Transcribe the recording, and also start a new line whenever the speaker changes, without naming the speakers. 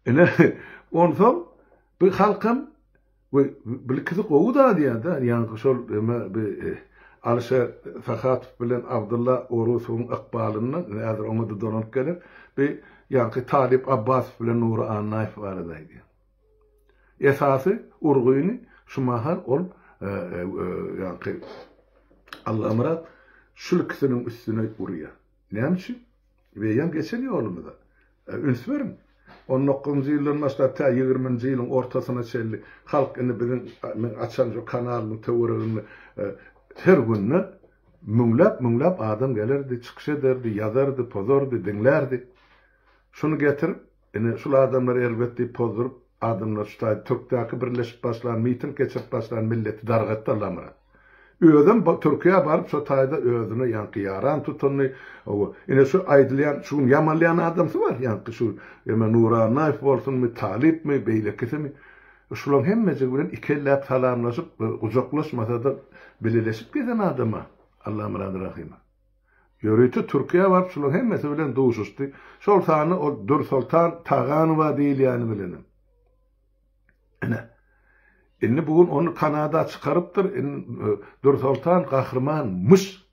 Ene onsoň bir halkym we bilkidi gowy da diýär-de, ýani şol bir Alşa Fakatov bilen Abdullah Orusowyň ykbalyny näzir oňa da donanyp gelir. Bir ýani Talip Abbasov bilen Nuri Annaýew baradaýdy. Esasy urguýny şu mahal ol ýani Allah amrat şul kisiniň üstüne urýar. Näme üçin? Beýan geçen ýolumyzda. Ünsüberim. 19-njy ýylyň başlap 20-nji ýylyň ortasyna çelli halk indi biziň açan şu kanalyny töweregini her günne müňlep adam gelirdi, çykyş ederdi, ýazardy, pozordy, dinlerdi. Şunu getirip, indi şol adamlar elbetde pozurup adamlar şuta Türkdäki birleşip başlan miting geçip başlan milleti dargatdylar. Özüm Türkiýe baryp şu taýda özüne ýanky yaran tutanly, ine şu aýdylýan, şu ýamanlayan adamsy bar, ýanky şu Nuri Annaýew bolsunmy, Talipmi, beýlekisimi. Şular hemmesi bilen ikellep salamlaşyp, uzaklaşmasa da bileşip giden adama. Allah'ım rahim. Yörütü Türkiýe baryp şular hemmesi bilen duşuşdy. Şol sany o Dur Sultan Taganowa diýilýäni bilenim. Ene bugun onu Kanada çıkarıptır. Dur Sultan kahraman mış